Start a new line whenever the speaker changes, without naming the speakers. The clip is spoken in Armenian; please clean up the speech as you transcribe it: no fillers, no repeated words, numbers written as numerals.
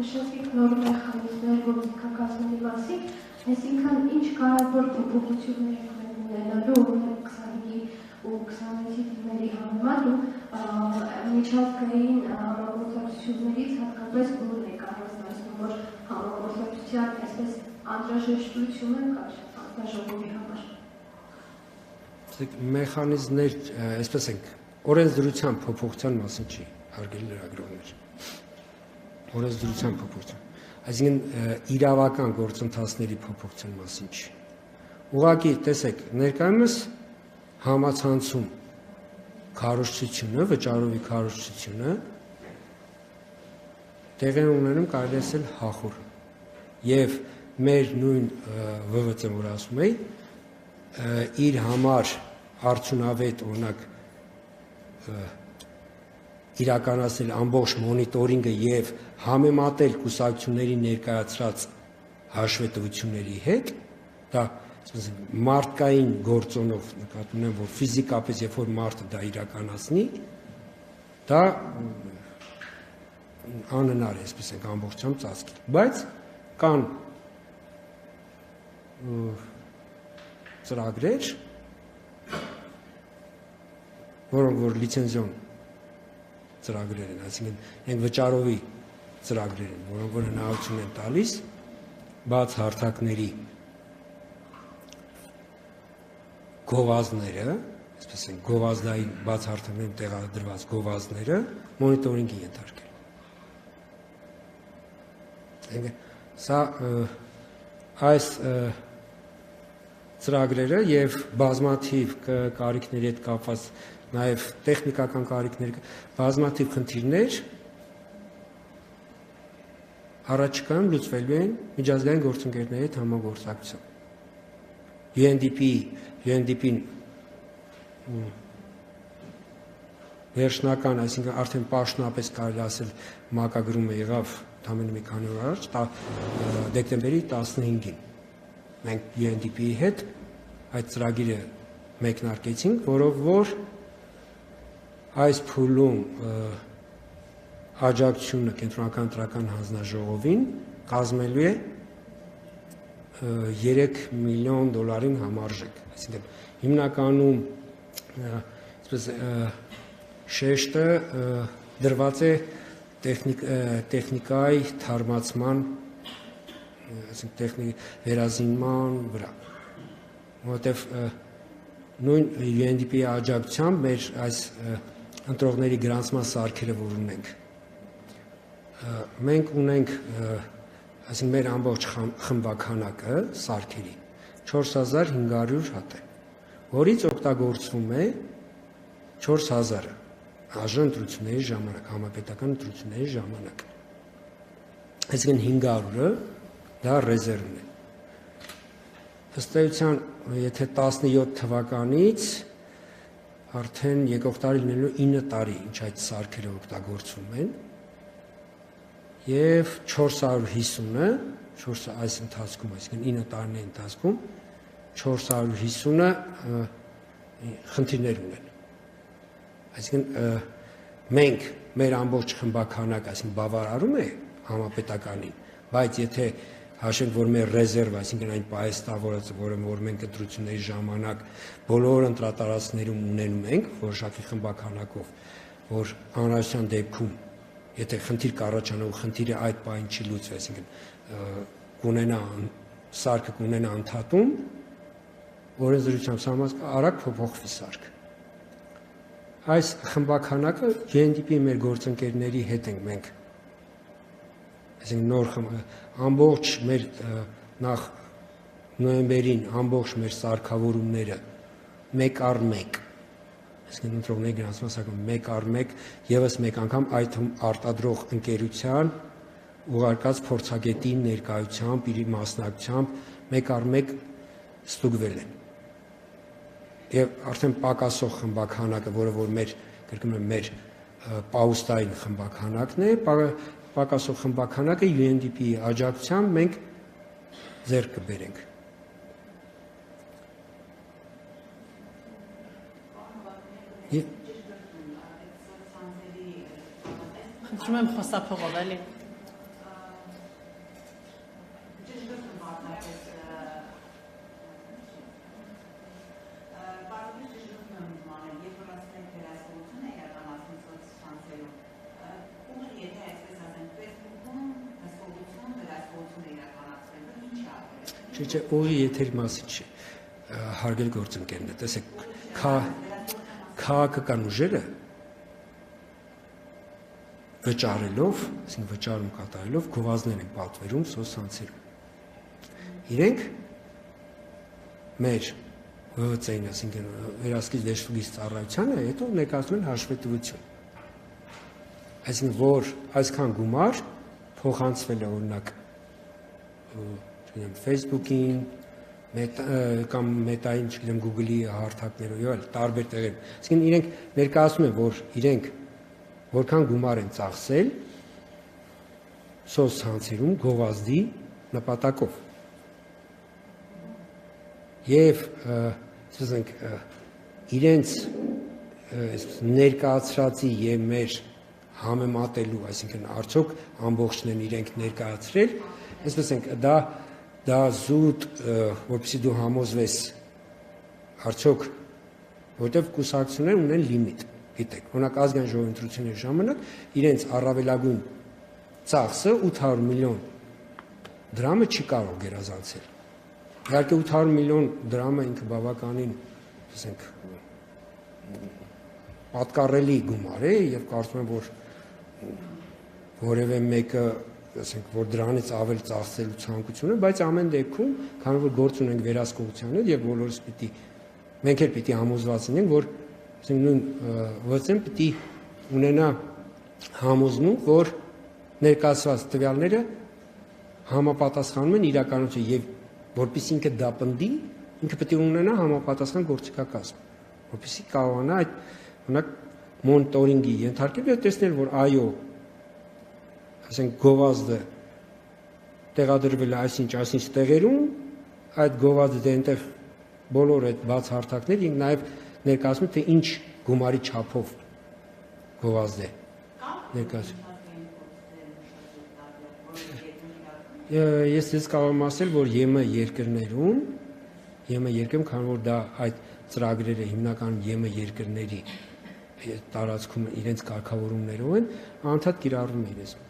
նշեցիք նոր մեխանիզմներ գործիքակազմի մասին, այսինքն ինչ կարևոր փոփոխություններ եք ունենալու օրինակ 25-ի ու 26-ի թվերի համեմատ ու միջազգային համագործակցություններից հատկապես որն եք առանձնացնում, որ համագործակցության այսպես անհրաժեշտությունը կար հանձնաժողովի համար։
Մեխանիզմներ, այսպես ենք, օրենսդրության փոփոխության մասին չի, հարգելի լրագրողներ։ Օրենսդրության փոփոխություն, այսինքն իրավական գործընթացների փոփոխության մասին չի։ Ուղղակի տեսեք, ներկայումս համացանցում քարոզչությունը, վճարովի քարոզչությունը տեղի ունենում կարելի ասել հախուռ։ Եվ մեր նույն ՎՎՑ-ն, որ ասում էի, իր համար արդյունավետ օրինակ իրականացնել ամբողջ մոնիտորինգը եւ համեմատել կուսակցությունների ներկայացրած հաշվետվությունների հետ, դա մարդկային գործոնով նկատի ունեմ, որ ֆիզիկապես երբ որ մարդը դա իրականացնի, դա անհնար է, այսպես ենք ամբողջությամբ ծածկել, բայց կան ծրագրեր, որոնք որ լիցենզիոն ծրագրեր են, այսինքն այն վճարովի ծրագրեր են, որոնք որ հնարավորություն են տալիս բաց հարթակների գովազդները, այսպես են գովազդային բաց հարթակներում տեղադրված գովազդները մոնիտորինգի ենթարկել։ Սա այս ծրագրերը եւ բազմաթիվ կարիքների հետ կապված նաև տեխնիկական կարիքներ, բազմաթիվ խնդիրներ առաջիկայում լուծվելու են միջազգային գործընկերների հետ համագործակցությամբ։ UNDP-ն վերջնական, այսինքն արդեն պաշտոնապես կարելի ասել մակագրումը եղավ ամեն մի քանի օր առաջ, դեկտեմբերի 15-ին։ Մենք UNDP-ի հետ այդ ծրագիրը մեկնարկեցինք, որով որ այս փուլում աջակցությունը կենտրոնական ընտրական հանձնաժողովին կազմելու է $3 միլիոն համարժեք, այսինքն հիմնականում շեշտը դրված է տեխնիկայի թարմացման, այսինքն վերազինման վրա, որովհետև նույն UNDP-ի աջակցությամբ մեր այս ընտրողների գրանցման սարքերը, որ ունենք, մենք ունենք, այսինքն մեր ամբողջ խմբաքանակը սարքերի 4500 հատ է, որից օգտագործվում է 4000-ը ԱԺ ընտրությունների ժամանակ, համապետական ընտրությունների ժամանակ, այսինքն 500-ը դա ռեզերվն է։ Ըստ էության, եթե 17 թվականից արդեն եկող տարի լինելու 9 տարի, ինչ այդ սարքերը օգտագործվում են, եւ 450-ը, այս ընթացքում, այսինքն 9 տարիների ընթացքում 450-ը խնդիրներ ունեն։ Այսինքն մենք մեր ամբողջ խմբաքանակ, այսինքն բավարարում է համապետականին, բայց եթե հաշվենք, որ մեր ռեզերվը, այսինքն այն պահեստավորը, որ մենք ընտրությունների ժամանակ բոլոր ընտրատարածքներում ունենում ենք, որոշակի խմբաքանակով, որ անհրաժեշտության դեպքում, եթե խնդիր կառաջանա ու խնդիրը այդ պահին չի լուծվի, այսինքն սարքը կունենա ընդհատում, օրենսդրությամբ սահմանված արագ փոփոխվի սարքը։ Այս խմբաքանակը UNDP-ի մեր գործընկերների հետ ենք մենք, այսինքն նոր ամբողջ մեր նախ նոյեմբերին ամբողջ մեր սարքավորումները մեկ առ մեկ, այսինքն ընտրողների գրանցման սարքում մեկ առ մեկ եւս մեկ անգամ այդ արտադրող ընկերության ուղարկած փորձագետի ներկայությամբ, իր մասնակցությամբ մեկ առ մեկ ստուգվել են։ Եվ արդեն պակասող խմբաքանակը, որը որ մեր պաուստային խմբաքանակն է, պակասող խմբաքանակը UNDP-ի աջակցությամբ մենք ձեռք կբերենք։
Խնդրում եմ խոսափողով էլի։
Չէ, օղի եթերի մասին չի, հարգել գործընկերն է, տեսեք, քաղաքական ուժերը վճարելով, այսինքն վճարում կատարելով գովազդներ են պատվերում սոցցանցերում։ Իրենք մեր ՎՎՑ-ին, այսինքն վերահսկիչ դեշտուգից ծառայությանը հետո ներկայացնում են հաշվետվություն։ Այսինքն որ այսքան գումար փոխանցվել է օրինակ Facebook-ին, կամ Meta-ին, չգիտեմ, Google-ի հարթակներով եւ այլ տարբեր տեղեր։ Այսինքն իրենք ներկայացնում են, որ իրենք որքան գումար են ծախսել սոցցանցերում գովազդի նպատակով։ Եվ ասենք իրենց ներկայացրածի եւ մեր համեմատելու, այսինքն արդյոք ամբողջն են իրենք ներկայացրել, այսպես ենք դա զուտ, որպեսզի դու համոզվես արդյոք, որտեղ կուսակցությունները ունեն լիմիտ, գիտեք, օրինակ ազգային ժողովի ընտրությունների ժամանակ իրենց առավելագույն ծախսը 800 միլիոն դրամը չի կարող գերազանցել։ Իհարկե 800 միլիոն դրամը ինքը բավականին, ասենք, պատկառելի գումար է եւ կարծում եմ, որ որևէ մեկը, ասենք, որ դրանից ավել ծախսելու ցանկությունը, բայց ամեն դեպքում, քանի որ գործ ունենք վերահսկողության հետ եւ բոլորս մենք էլ պիտի համոզված լինենք, որ ասենք նույն ՎԾ-ն պիտի ունենա համոզմունք, որ ներկայացված տվյալները համապատասխանում են իրականությանը եւ որpիսի ինքը դա պնդի, ինքը պետք է ունենա համապատասխան գործիքակազմ, որpիսի կարողանա այդ օրինակ մոնիտորինգի ենթարկել եւ տեսնել, որ այո, ասենք գովազդը տեղադրվել է այսինչ տեղերում, այդ գովազդը դե այնտեղ բոլոր այդ բաց հարթակներ ինք նաեւ ներկայացնում թե ինչ գումարի չափով գովազդ է ներկայացնում։ Ես կարող եմ ասել, որ ԵՄ երկրներում, քանի որ դա այդ ծրագրերը հիմնականում ԵՄ երկրների տարածքում իրենց կարգավորումներով են, անդադ կիրառվում է իրենց։